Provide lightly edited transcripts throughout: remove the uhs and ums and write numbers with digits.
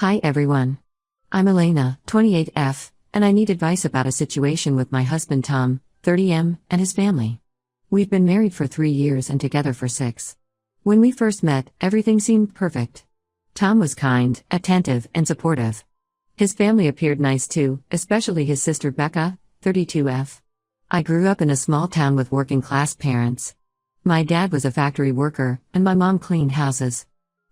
Hi everyone. I'm Elena, 28F, and I need advice about a situation with my husband Tom, 30M, and his family. We've been married for 3 years and together for 6. When we first met, everything seemed perfect. Tom was kind, attentive, and supportive. His family appeared nice too, especially his sister Becca, 32F. I grew up in a small town with working-class parents. My dad was a factory worker, and my mom cleaned houses.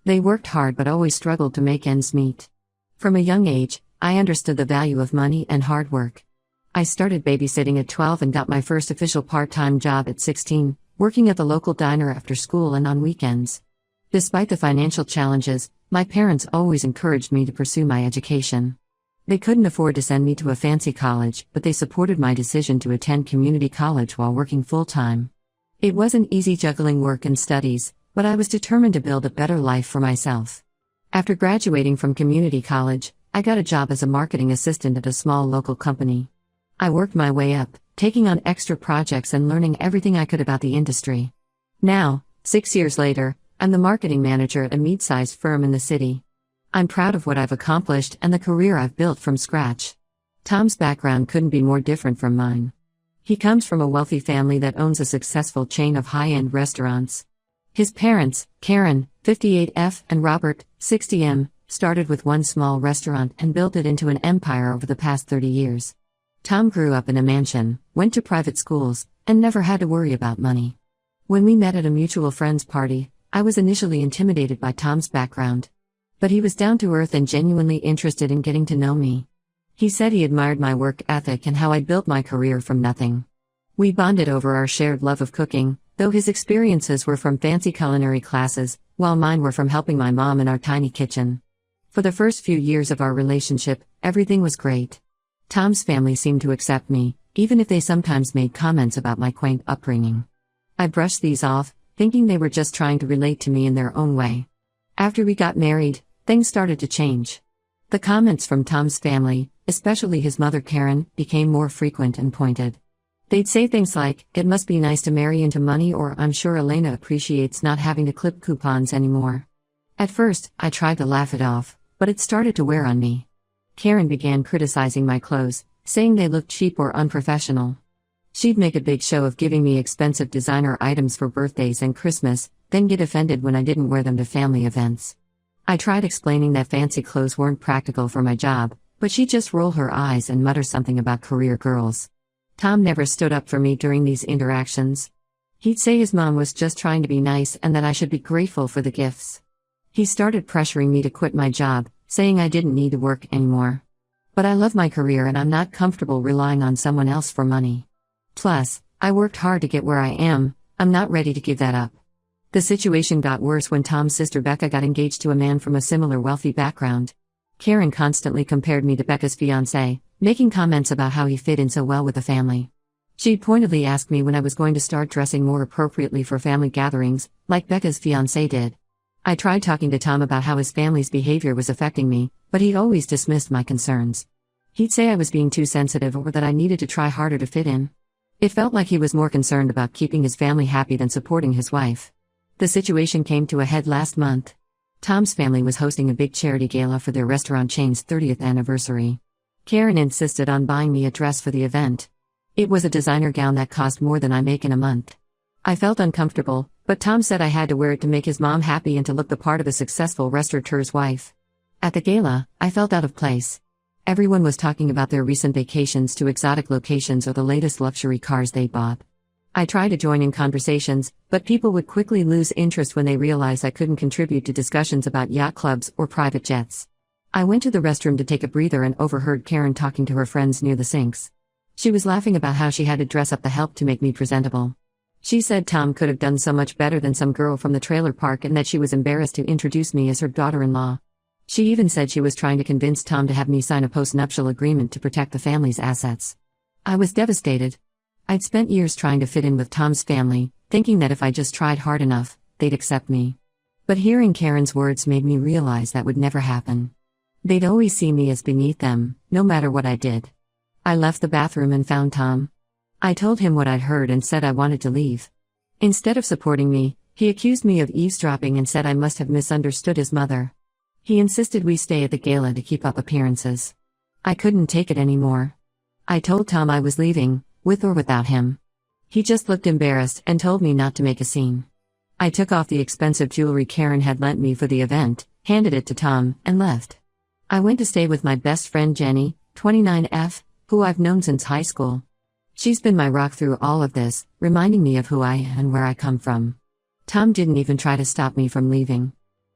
They worked hard but always struggled to make ends meet. From a young age, I understood the value of money and hard work. I started babysitting at 12 and got my first official part-time job at 16, working at the local diner after school and on weekends. Despite the financial challenges, my parents always encouraged me to pursue my education. They couldn't afford to send me to a fancy college, but they supported my decision to attend community college while working full-time. It wasn't easy juggling work and studies, but I was determined to build a better life for myself. After graduating from community college, I got a job as a marketing assistant at a small local company. I worked my way up, taking on extra projects and learning everything I could about the industry. Now, 6 years later, I'm the marketing manager at a mid-sized firm in the city. I'm proud of what I've accomplished and the career I've built from scratch. Tom's background couldn't be more different from mine. He comes from a wealthy family that owns a successful chain of high-end restaurants. His parents, Karen, 58F, and Robert, 60M, started with one small restaurant and built it into an empire over the past 30 years. Tom grew up in a mansion, went to private schools, and never had to worry about money. When we met at a mutual friends party, I was initially intimidated by Tom's background. But he was down to earth and genuinely interested in getting to know me. He said he admired my work ethic and how I built my career from nothing. We bonded over our shared love of cooking, though his experiences were from fancy culinary classes, while mine were from helping my mom in our tiny kitchen. For the first few years of our relationship, everything was great. Tom's family seemed to accept me, even if they sometimes made comments about my quaint upbringing. I brushed these off, thinking they were just trying to relate to me in their own way. After we got married, things started to change. The comments from Tom's family, especially his mother Karen, became more frequent and pointed. They'd say things like, "It must be nice to marry into money," or "I'm sure Elena appreciates not having to clip coupons anymore." At first, I tried to laugh it off, but it started to wear on me. Karen began criticizing my clothes, saying they looked cheap or unprofessional. She'd make a big show of giving me expensive designer items for birthdays and Christmas, then get offended when I didn't wear them to family events. I tried explaining that fancy clothes weren't practical for my job, but she'd just roll her eyes and mutter something about career girls. Tom never stood up for me during these interactions. He'd say his mom was just trying to be nice and that I should be grateful for the gifts. He started pressuring me to quit my job, saying I didn't need to work anymore. But I love my career and I'm not comfortable relying on someone else for money. Plus, I worked hard to get where I am, I'm not ready to give that up. The situation got worse when Tom's sister Becca got engaged to a man from a similar wealthy background. Karen constantly compared me to Becca's fiancé, making comments about how he fit in so well with the family. She'd pointedly ask me when I was going to start dressing more appropriately for family gatherings, like Becca's fiancé did. I tried talking to Tom about how his family's behavior was affecting me, but he always dismissed my concerns. He'd say I was being too sensitive or that I needed to try harder to fit in. It felt like he was more concerned about keeping his family happy than supporting his wife. The situation came to a head last month. Tom's family was hosting a big charity gala for their restaurant chain's 30th anniversary. Karen insisted on buying me a dress for the event. It was a designer gown that cost more than I make in a month. I felt uncomfortable, but Tom said I had to wear it to make his mom happy and to look the part of a successful restaurateur's wife. At the gala, I felt out of place. Everyone was talking about their recent vacations to exotic locations or the latest luxury cars they bought. I tried to join in conversations, but people would quickly lose interest when they realized I couldn't contribute to discussions about yacht clubs or private jets. I went to the restroom to take a breather and overheard Karen talking to her friends near the sinks. She was laughing about how she had to dress up the help to make me presentable. She said Tom could have done so much better than some girl from the trailer park and that she was embarrassed to introduce me as her daughter-in-law. She even said she was trying to convince Tom to have me sign a post-nuptial agreement to protect the family's assets. I was devastated. I'd spent years trying to fit in with Tom's family, thinking that if I just tried hard enough, they'd accept me. But hearing Karen's words made me realize that would never happen. They'd always see me as beneath them, no matter what I did. I left the bathroom and found Tom. I told him what I'd heard and said I wanted to leave. Instead of supporting me, he accused me of eavesdropping and said I must have misunderstood his mother. He insisted we stay at the gala to keep up appearances. I couldn't take it anymore. I told Tom I was leaving, with or without him. He just looked embarrassed and told me not to make a scene. I took off the expensive jewelry Karen had lent me for the event, handed it to Tom, and left. I went to stay with my best friend Jenny, 29F, who I've known since high school. She's been my rock through all of this, reminding me of who I am and where I come from. Tom didn't even try to stop me from leaving.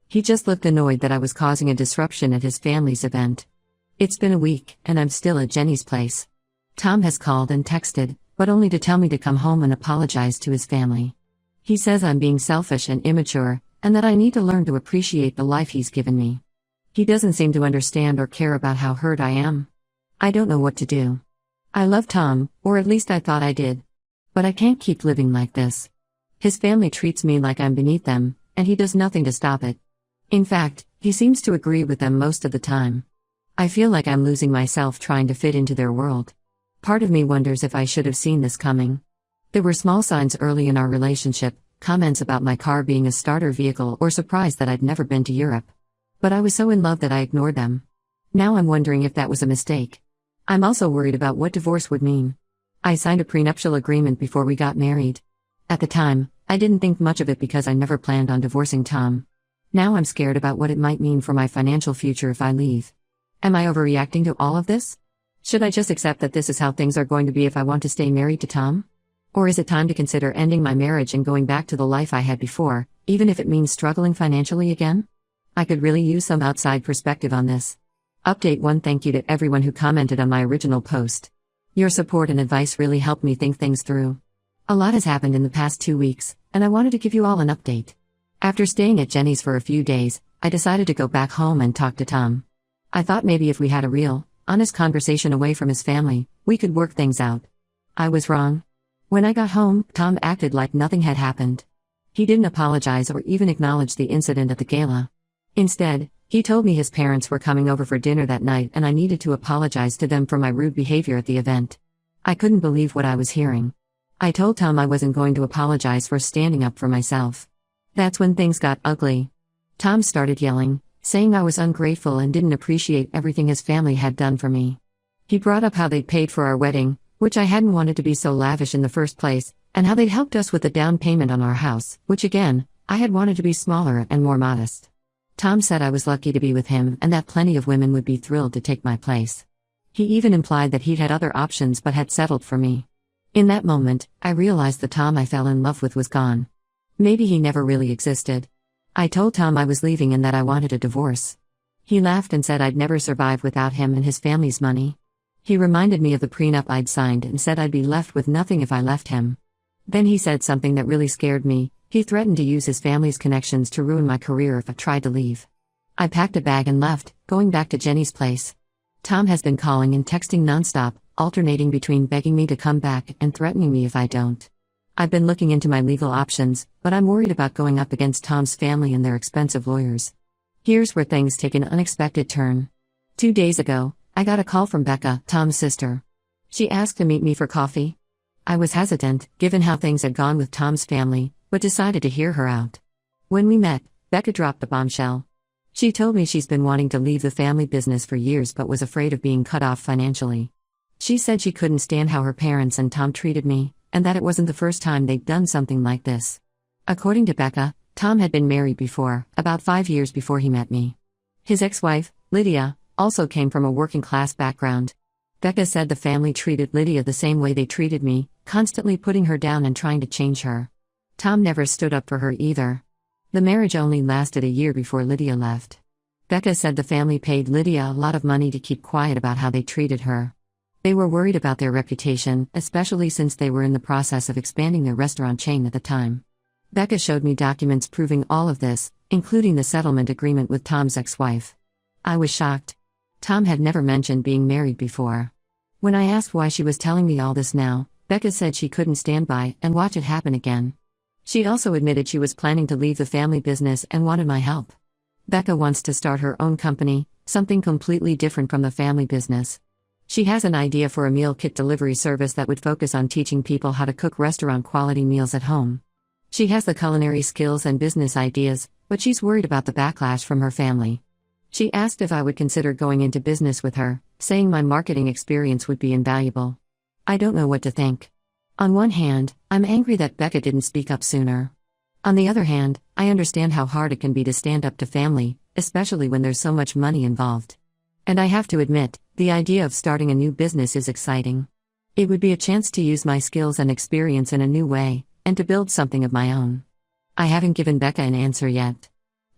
He just looked annoyed that I was causing a disruption at his family's event. It's been a week, and I'm still at Jenny's place. Tom has called and texted, but only to tell me to come home and apologize to his family. He says I'm being selfish and immature, and that I need to learn to appreciate the life he's given me. He doesn't seem to understand or care about how hurt I am. I don't know what to do. I love Tom, or at least I thought I did. But I can't keep living like this. His family treats me like I'm beneath them, and he does nothing to stop it. In fact, he seems to agree with them most of the time. I feel like I'm losing myself trying to fit into their world. Part of me wonders if I should have seen this coming. There were small signs early in our relationship, comments about my car being a starter vehicle or surprise that I'd never been to Europe. But I was so in love that I ignored them. Now I'm wondering if that was a mistake. I'm also worried about what divorce would mean. I signed a prenuptial agreement before we got married. At the time, I didn't think much of it because I never planned on divorcing Tom. Now I'm scared about what it might mean for my financial future if I leave. Am I overreacting to all of this? Should I just accept that this is how things are going to be if I want to stay married to Tom? Or is it time to consider ending my marriage and going back to the life I had before, even if it means struggling financially again? I could really use some outside perspective on this. Update 1. Thank you to everyone who commented on my original post. Your support and advice really helped me think things through. A lot has happened in the past 2 weeks, and I wanted to give you all an update. After staying at Jenny's for a few days, I decided to go back home and talk to Tom. I thought maybe if we had a real, honest conversation away from his family, we could work things out. I was wrong. When I got home, Tom acted like nothing had happened. He didn't apologize or even acknowledge the incident at the gala. Instead, he told me his parents were coming over for dinner that night and I needed to apologize to them for my rude behavior at the event. I couldn't believe what I was hearing. I told Tom I wasn't going to apologize for standing up for myself. That's when things got ugly. Tom started yelling, saying I was ungrateful and didn't appreciate everything his family had done for me. He brought up how they'd paid for our wedding, which I hadn't wanted to be so lavish in the first place, and how they'd helped us with the down payment on our house, which again, I had wanted to be smaller and more modest. Tom said I was lucky to be with him and that plenty of women would be thrilled to take my place. He even implied that he'd had other options but had settled for me. In that moment, I realized the Tom I fell in love with was gone. Maybe he never really existed. I told Tom I was leaving and that I wanted a divorce. He laughed and said I'd never survive without him and his family's money. He reminded me of the prenup I'd signed and said I'd be left with nothing if I left him. Then he said something that really scared me. He threatened to use his family's connections to ruin my career if I tried to leave. I packed a bag and left, going back to Jenny's place. Tom has been calling and texting nonstop, alternating between begging me to come back and threatening me if I don't. I've been looking into my legal options, but I'm worried about going up against Tom's family and their expensive lawyers. Here's where things take an unexpected turn. 2 days ago, I got a call from Becca, Tom's sister. She asked to meet me for coffee. I was hesitant, given how things had gone with Tom's family, but decided to hear her out. When we met, Becca dropped a bombshell. She told me she's been wanting to leave the family business for years but was afraid of being cut off financially. She said she couldn't stand how her parents and Tom treated me, and that it wasn't the first time they'd done something like this. According to Becca, Tom had been married before, about 5 years before he met me. His ex-wife, Lydia, also came from a working-class background. Becca said the family treated Lydia the same way they treated me, constantly putting her down and trying to change her. Tom never stood up for her either. The marriage only lasted a year before Lydia left. Becca said the family paid Lydia a lot of money to keep quiet about how they treated her. They were worried about their reputation, especially since they were in the process of expanding their restaurant chain at the time. Becca showed me documents proving all of this, including the settlement agreement with Tom's ex-wife. I was shocked. Tom had never mentioned being married before. When I asked why she was telling me all this now, Becca said she couldn't stand by and watch it happen again. She also admitted she was planning to leave the family business and wanted my help. Becca wants to start her own company, something completely different from the family business. She has an idea for a meal kit delivery service that would focus on teaching people how to cook restaurant-quality meals at home. She has the culinary skills and business ideas, but she's worried about the backlash from her family. She asked if I would consider going into business with her, saying my marketing experience would be invaluable. I don't know what to think. On one hand, I'm angry that Becca didn't speak up sooner. On the other hand, I understand how hard it can be to stand up to family, especially when there's so much money involved. And I have to admit, the idea of starting a new business is exciting. It would be a chance to use my skills and experience in a new way, and to build something of my own. I haven't given Becca an answer yet.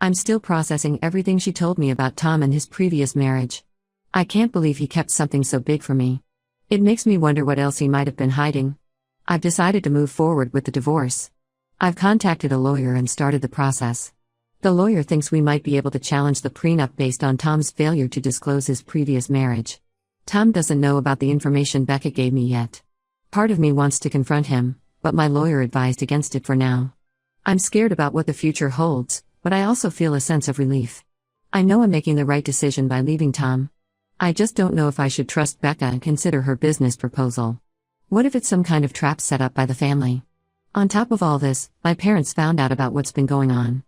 I'm still processing everything she told me about Tom and his previous marriage. I can't believe he kept something so big from me. It makes me wonder what else he might have been hiding. I've decided to move forward with the divorce. I've contacted a lawyer and started the process. The lawyer thinks we might be able to challenge the prenup based on Tom's failure to disclose his previous marriage. Tom doesn't know about the information Becca gave me yet. Part of me wants to confront him, but my lawyer advised against it for now. I'm scared about what the future holds, but I also feel a sense of relief. I know I'm making the right decision by leaving Tom. I just don't know if I should trust Becca and consider her business proposal. What if it's some kind of trap set up by the family? On top of all this, my parents found out about what's been going on.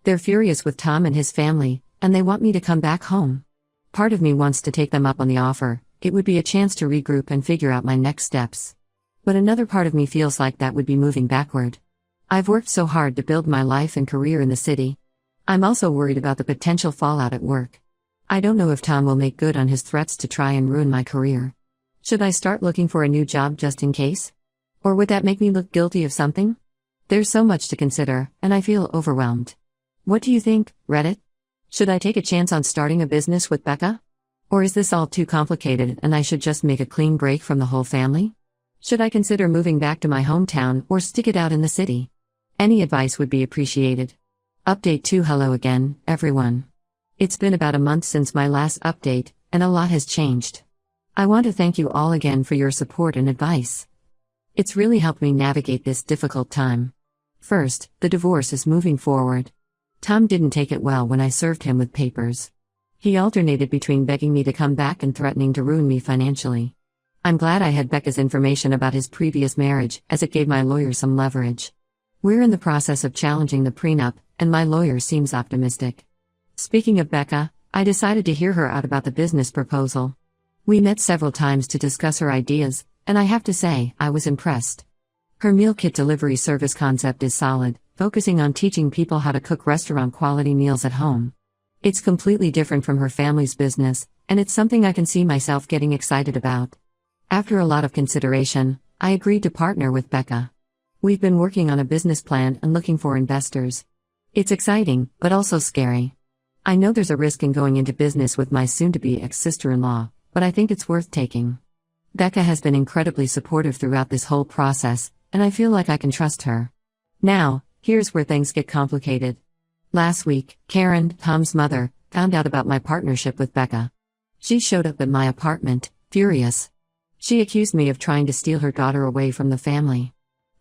They're furious with Tom and his family, and they want me to come back home. Part of me wants to take them up on the offer. It would be a chance to regroup and figure out my next steps. But another part of me feels like that would be moving backward. I've worked so hard to build my life and career in the city. I'm also worried about the potential fallout at work. I don't know if Tom will make good on his threats to try and ruin my career. Should I start looking for a new job just in case? Or would that make me look guilty of something? There's so much to consider, and I feel overwhelmed. What do you think, Reddit? Should I take a chance on starting a business with Becca? Or is this all too complicated and I should just make a clean break from the whole family? Should I consider moving back to my hometown or stick it out in the city? Any advice would be appreciated. Update 2. Hello again, everyone. It's been about a month since my last update, and a lot has changed. I want to thank you all again for your support and advice. It's really helped me navigate this difficult time. First, the divorce is moving forward. Tom didn't take it well when I served him with papers. He alternated between begging me to come back and threatening to ruin me financially. I'm glad I had Becca's information about his previous marriage, as it gave my lawyer some leverage. We're in the process of challenging the prenup, and my lawyer seems optimistic. Speaking of Becca, I decided to hear her out about the business proposal. We met several times to discuss her ideas, and I have to say, I was impressed. Her meal kit delivery service concept is solid, focusing on teaching people how to cook restaurant-quality meals at home. It's completely different from her family's business, and it's something I can see myself getting excited about. After a lot of consideration, I agreed to partner with Becca. We've been working on a business plan and looking for investors. It's exciting, but also scary. I know there's a risk in going into business with my soon-to-be ex-sister-in-law, but I think it's worth taking. Becca has been incredibly supportive throughout this whole process, and I feel like I can trust her. Now, here's where things get complicated. Last week, Karen, Tom's mother, found out about my partnership with Becca. She showed up at my apartment, furious. She accused me of trying to steal her daughter away from the family.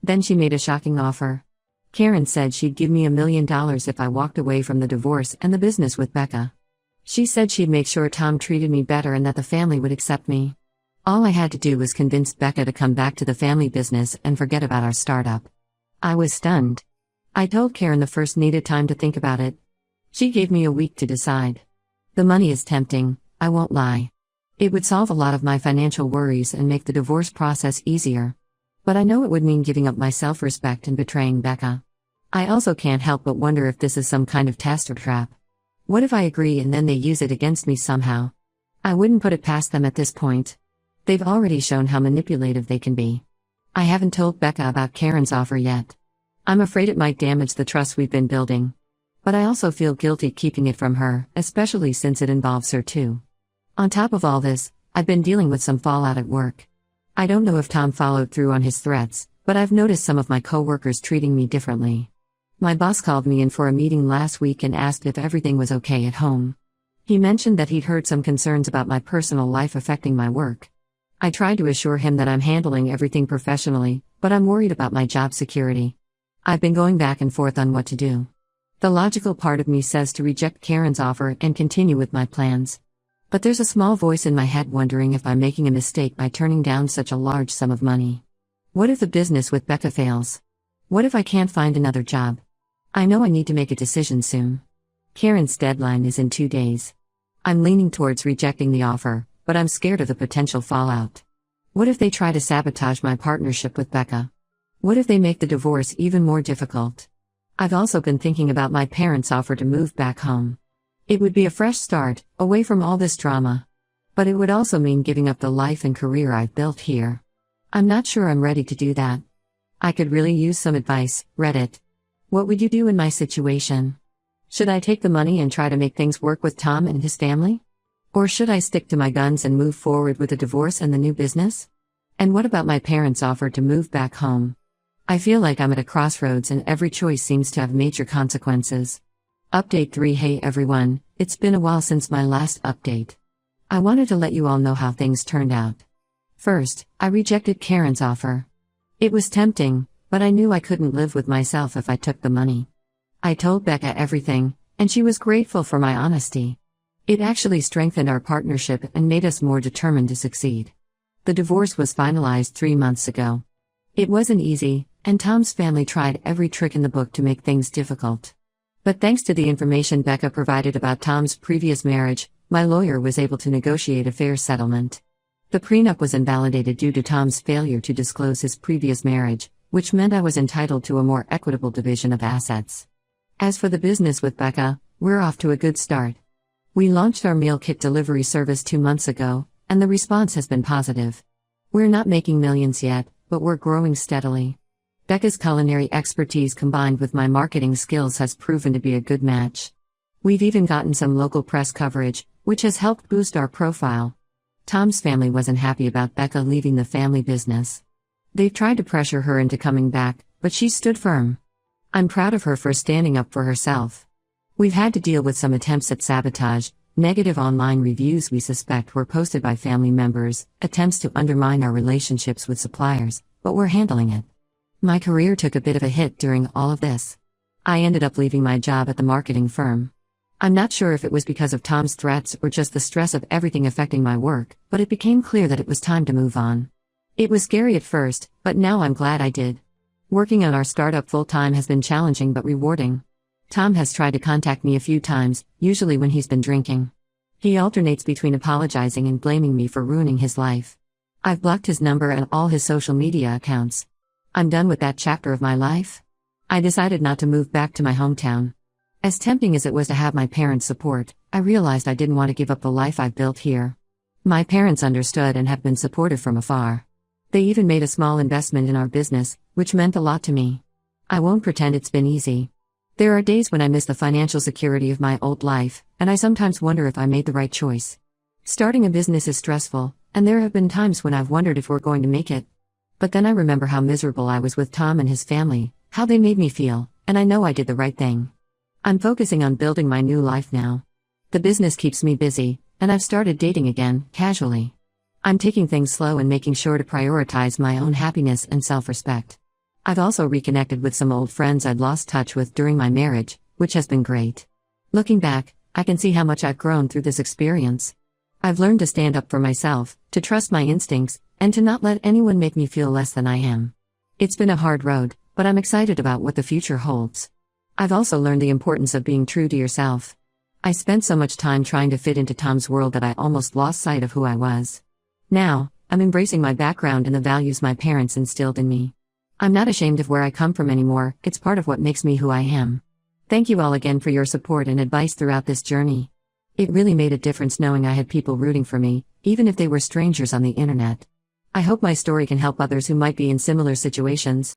Then she made a shocking offer. Karen said she'd give me $1 million if I walked away from the divorce and the business with Becca. She said she'd make sure Tom treated me better and that the family would accept me. All I had to do was convince Becca to come back to the family business and forget about our startup. I was stunned. I told Karen the first needed time to think about it. She gave me a week to decide. The money is tempting, I won't lie. It would solve a lot of my financial worries and make the divorce process easier. But I know it would mean giving up my self-respect and betraying Becca. I also can't help but wonder if this is some kind of test or trap. What if I agree and then they use it against me somehow? I wouldn't put it past them at this point. They've already shown how manipulative they can be. I haven't told Becca about Karen's offer yet. I'm afraid it might damage the trust we've been building. But I also feel guilty keeping it from her, especially since it involves her too. On top of all this, I've been dealing with some fallout at work. I don't know if Tom followed through on his threats, but I've noticed some of my coworkers treating me differently. My boss called me in for a meeting last week and asked if everything was okay at home. He mentioned that he'd heard some concerns about my personal life affecting my work. I tried to assure him that I'm handling everything professionally, but I'm worried about my job security. I've been going back and forth on what to do. The logical part of me says to reject Karen's offer and continue with my plans. But there's a small voice in my head wondering if I'm making a mistake by turning down such a large sum of money. What if the business with Becca fails? What if I can't find another job? I know I need to make a decision soon. Karen's deadline is in 2 days. I'm leaning towards rejecting the offer, but I'm scared of the potential fallout. What if they try to sabotage my partnership with Becca? What if they make the divorce even more difficult? I've also been thinking about my parents' offer to move back home. It would be a fresh start, away from all this drama. But it would also mean giving up the life and career I've built here. I'm not sure I'm ready to do that. I could really use some advice, Reddit. What would you do in my situation? Should I take the money and try to make things work with Tom and his family? Or should I stick to my guns and move forward with the divorce and the new business? And what about my parents' offer to move back home? I feel like I'm at a crossroads and every choice seems to have major consequences. Update 3. Hey everyone, it's been a while since my last update. I wanted to let you all know how things turned out. First, I rejected Karen's offer. It was tempting, but I knew I couldn't live with myself if I took the money. I told Becca everything, and she was grateful for my honesty. It actually strengthened our partnership and made us more determined to succeed. The divorce was finalized 3 months ago. It wasn't easy, and Tom's family tried every trick in the book to make things difficult. But thanks to the information Becca provided about Tom's previous marriage, my lawyer was able to negotiate a fair settlement. The prenup was invalidated due to Tom's failure to disclose his previous marriage, which meant I was entitled to a more equitable division of assets. As for the business with Becca, we're off to a good start. We launched our meal kit delivery service 2 months ago, and the response has been positive. We're not making millions yet, but we're growing steadily. Becca's culinary expertise combined with my marketing skills has proven to be a good match. We've even gotten some local press coverage, which has helped boost our profile. Tom's family wasn't happy about Becca leaving the family business. They've tried to pressure her into coming back, but she stood firm. I'm proud of her for standing up for herself. We've had to deal with some attempts at sabotage, negative online reviews we suspect were posted by family members, attempts to undermine our relationships with suppliers, but we're handling it. My career took a bit of a hit during all of this. I ended up leaving my job at the marketing firm. I'm not sure if it was because of Tom's threats or just the stress of everything affecting my work, but it became clear that it was time to move on. It was scary at first, but now I'm glad I did. Working on our startup full-time has been challenging but rewarding. Tom has tried to contact me a few times, usually when he's been drinking. He alternates between apologizing and blaming me for ruining his life. I've blocked his number and all his social media accounts. I'm done with that chapter of my life. I decided not to move back to my hometown. As tempting as it was to have my parents' support, I realized I didn't want to give up the life I've built here. My parents understood and have been supportive from afar. They even made a small investment in our business, which meant a lot to me. I won't pretend it's been easy. There are days when I miss the financial security of my old life, and I sometimes wonder if I made the right choice. Starting a business is stressful, and there have been times when I've wondered if we're going to make it. But then I remember how miserable I was with Tom and his family, how they made me feel, and I know I did the right thing. I'm focusing on building my new life now. The business keeps me busy, and I've started dating again, casually. I'm taking things slow and making sure to prioritize my own happiness and self-respect. I've also reconnected with some old friends I'd lost touch with during my marriage, which has been great. Looking back, I can see how much I've grown through this experience. I've learned to stand up for myself, to trust my instincts, and to not let anyone make me feel less than I am. It's been a hard road, but I'm excited about what the future holds. I've also learned the importance of being true to yourself. I spent so much time trying to fit into Tom's world that I almost lost sight of who I was. Now, I'm embracing my background and the values my parents instilled in me. I'm not ashamed of where I come from anymore, it's part of what makes me who I am. Thank you all again for your support and advice throughout this journey. It really made a difference knowing I had people rooting for me, even if they were strangers on the internet. I hope my story can help others who might be in similar situations.